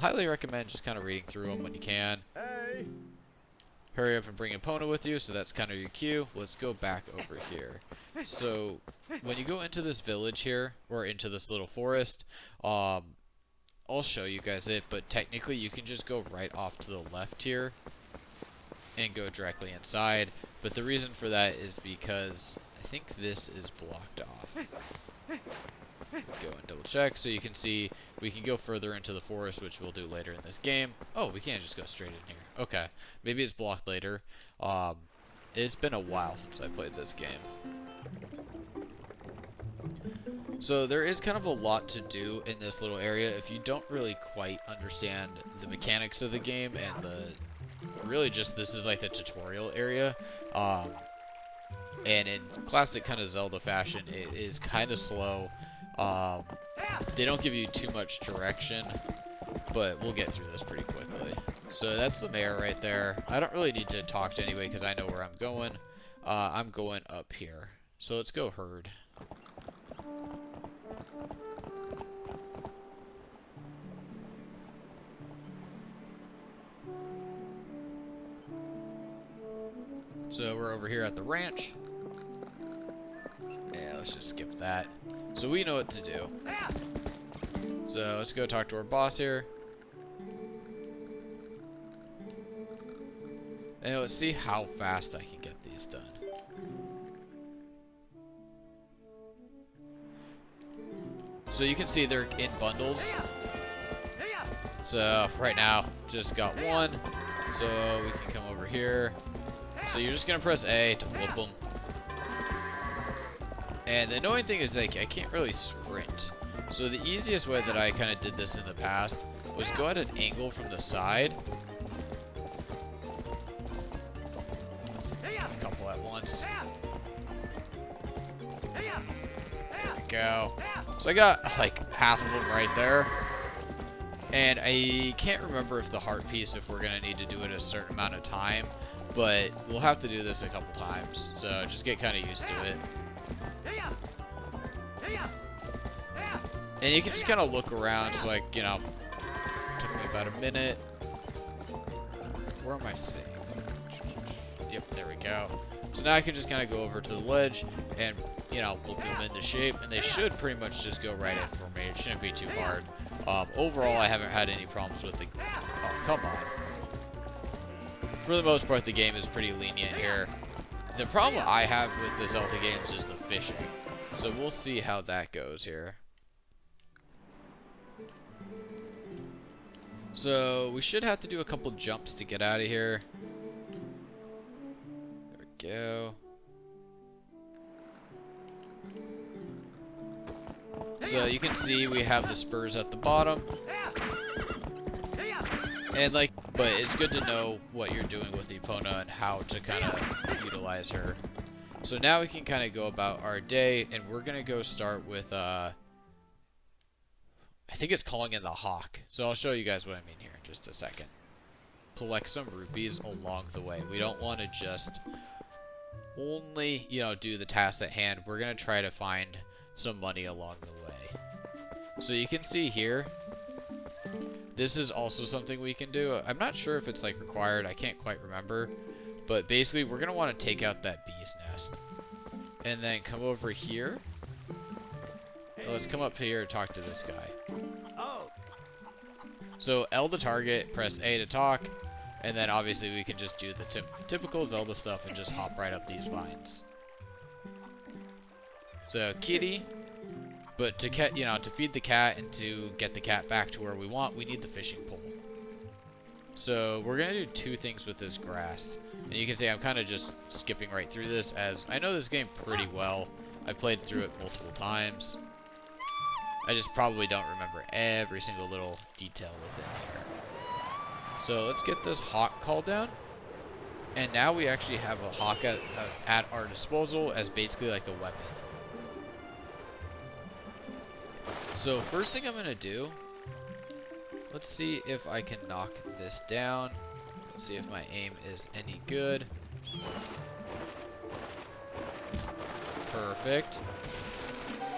Highly recommend just kind of reading through them when you can. Hurry up and bring Epona with you, so that's kind of your cue. Let's go back over here. So, when you go into this village here, or into this little forest, I'll show you guys it, but technically you can just go right off to the left here and go directly inside. But the reason for that is because I think this is blocked off. Go and double check, so you can see we can go further into the forest, which we'll do later in this game. Oh, we can't just go straight in here. Okay, maybe it's blocked later. It's been a while since I played this game. So there is kind of a lot to do in this little area. If you don't really quite understand the mechanics of the game and really just this is like the tutorial area. And in classic kind of Zelda fashion, it is kind of slow. They don't give you too much direction, but we'll get through this pretty quickly. So that's the mayor right there. I don't really need to talk to anybody because I know where I'm going. I'm going up here. So let's go herd. So we're over here at the ranch. Yeah, let's just skip that. So we know what to do. So let's go talk to our boss here. And let's see how fast I can get these done. So you can see they're in bundles. So right now, just got one. So we can come over here. So you're just going to press A to whoop them. And the annoying thing is like I can't really sprint. So the easiest way that I kind of did this in the past was go at an angle from the side. Let's get a couple at once. There we go. So I got like half of them right there. And I can't remember if the heart piece, if we're going to need to do it a certain amount of time. But we'll have to do this a couple times. So just get kind of used to it. And you can just kind of look around. So like, you know, took me about a minute. Where am I seeing? Yep, there we go. So now I can just kind of go over to the ledge and, you know, look them into shape. And they should pretty much just go right in for me. It shouldn't be too hard. Overall, I haven't had any problems with the... Oh, come on. For the most part, the game is pretty lenient here. The problem I have with the Zelda games is the fishing. So we'll see how that goes here. So we should have to do a couple jumps to get out of here. There we go. So you can see we have the spurs at the bottom. And like, but it's good to know what you're doing with Epona and how to kind of utilize her. So now we can kind of go about our day, and we're gonna go start with I think it's calling in the hawk. So I'll show you guys what I mean here in just a second. Collect some rupees along the way. We don't want to just only, you know, do the tasks at hand. We're gonna try to find some money along the way. So you can see here, this is also something we can do. I'm not sure if it's like required. I can't quite remember. But basically, we're going to want to take out that bee's nest. And then come over here. Well, let's come up here and talk to this guy. So L to target, press A to talk. And then obviously we can just do the typical Zelda stuff and just hop right up these vines. So kitty. But to you know, to feed the cat and to get the cat back to where we want, we need the fishing pole. So we're gonna do two things with this grass. And you can see I'm kind of just skipping right through this, as I know this game pretty well. I played through it multiple times. I just probably don't remember every single little detail within here. So let's get this hawk called down. And now we actually have a hawk at our disposal as basically like a weapon. So first thing I'm going to do, let's see if I can knock this down. Let's see if my aim is any good. Perfect.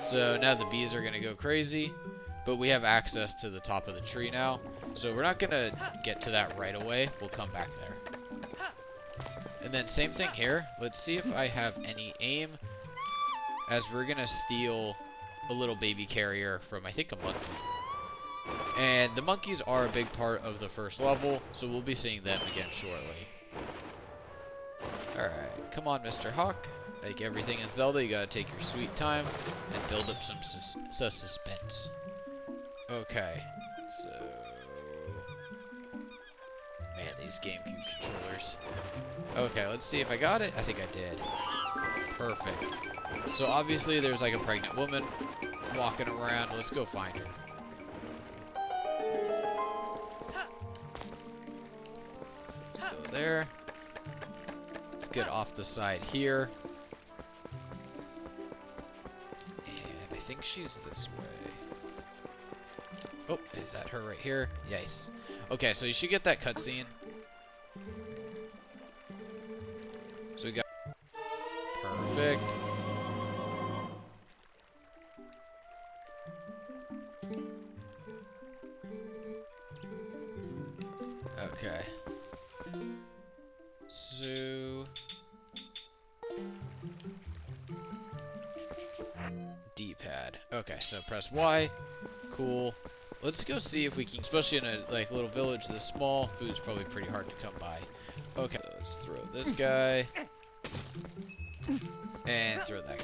So now the bees are going to go crazy, but we have access to the top of the tree now. So we're not going to get to that right away. We'll come back there. And then same thing here. Let's see if I have any aim, as we're going to steal a little baby carrier from, I think, a monkey. And the monkeys are a big part of the first level, so we'll be seeing them again shortly. Alright, come on, Mr. Hawk. Like everything in Zelda, you gotta take your sweet time and build up some suspense. Okay, so... Man, these GameCube controllers. Okay, let's see if I got it. I think I did. Perfect. So obviously there's like a pregnant woman walking around. Let's go find her. So let's go there. Let's get off the side here. And I think she's this way. Oh, is that her right here? Yes. Okay, so you should get that cutscene. So we got... Perfect. Okay. So... D-pad. Okay, so press Y. Cool. Let's go see if we can, especially in a like little village this small, food's probably pretty hard to come by. Okay, so let's throw this guy. And throw that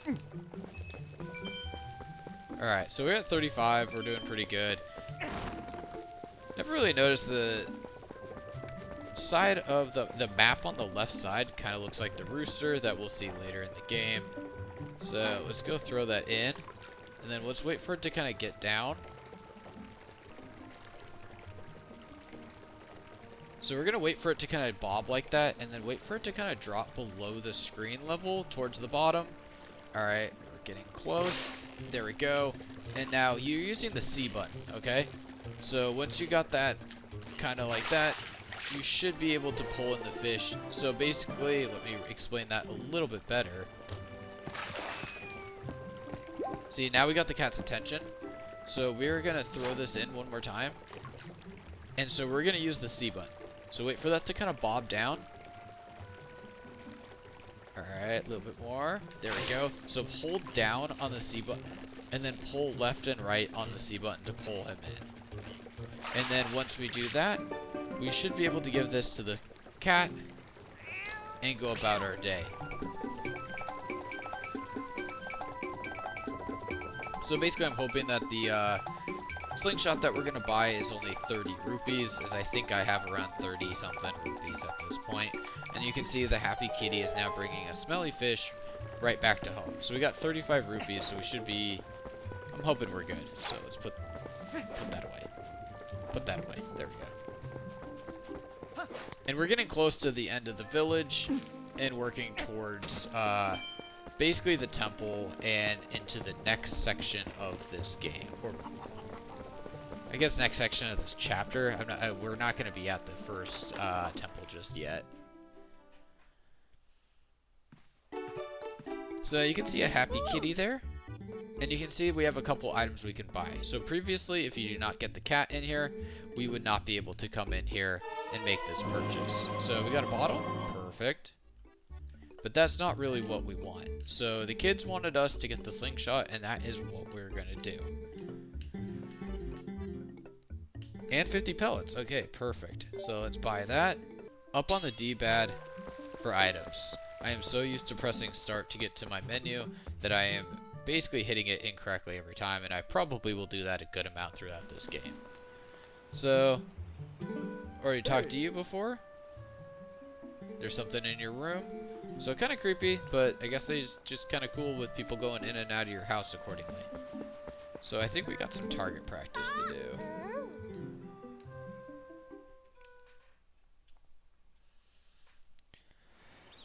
guy. Alright, so we're at 35. We're doing pretty good. Never really noticed the side of the map on the left side kind of looks like the rooster that we'll see later in the game. So let's go throw that in. And then let's wait for it to kind of get down. So we're going to wait for it to kind of bob like that, and then wait for it to kind of drop below the screen level towards the bottom. Alright, we're getting close. There we go. And now you're using the C button, okay? So once you got that kind of like that, you should be able to pull in the fish. So basically, let me explain that a little bit better. See, now we got the cat's attention. So we're going to throw this in one more time. And so we're going to use the C button. So wait for that to kind of bob down. Alright, a little bit more. There we go. So hold down on the C button. And then pull left and right on the C button to pull him in. And then once we do that, we should be able to give this to the cat and go about our day. So basically I'm hoping that the slingshot that we're going to buy is only 30 rupees, as I think I have around 30 something rupees at this point. And you can see the happy kitty is now bringing a smelly fish right back to home. So we got 35 rupees, so we should be, I'm hoping we're good. So let's put that away. Put that away. There we go. And we're getting close to the end of the village and working towards basically the temple and into the next section of this game. Or I guess next section of this chapter. We're not going to be at the first temple just yet. So you can see a happy kitty there. And you can see we have a couple items we can buy. So previously, if you do not get the cat in here, we would not be able to come in here and make this purchase. So we got a bottle. Perfect. But that's not really what we want. So the kids wanted us to get the slingshot, and that is what we're going to do. And 50 pellets. Okay, perfect. So let's buy that. Up on the D-pad for items. I am so used to pressing start to get to my menu that I am basically hitting it incorrectly every time, and I probably will do that a good amount throughout this game. So, already talked to you before. There's something in your room. So kind of creepy, but I guess they just kind of cool with people going in and out of your house accordingly. So I think we got some target practice to do.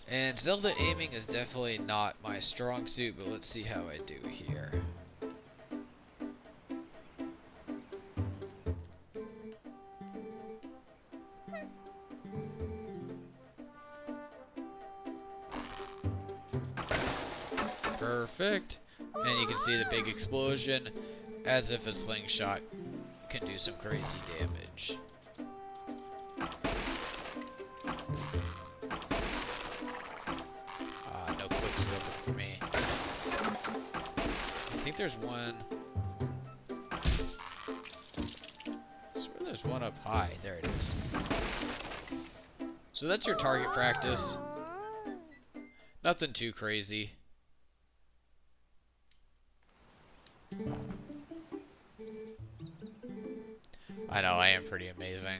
And Zelda aiming is definitely not my strong suit, but let's see how I do here. Perfect. And you can see the big explosion, as if a slingshot can do some crazy damage. No quick scope for me. I think there's one. I swear there's one up high. There it is. So that's your target practice. Nothing too crazy. I know, I am pretty amazing.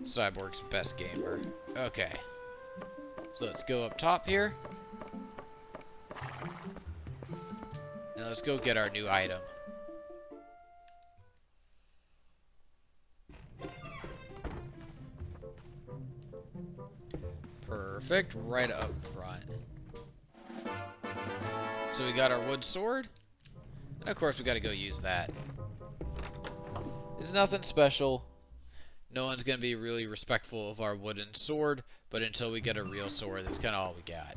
Cyborg's best gamer. Okay. So let's go up top here. And let's go get our new item. Perfect. Right up front. So we got our wood sword. And of course we gotta go use that. It's nothing special. No one's gonna be really respectful of our wooden sword, but until we get a real sword, that's kinda all we got.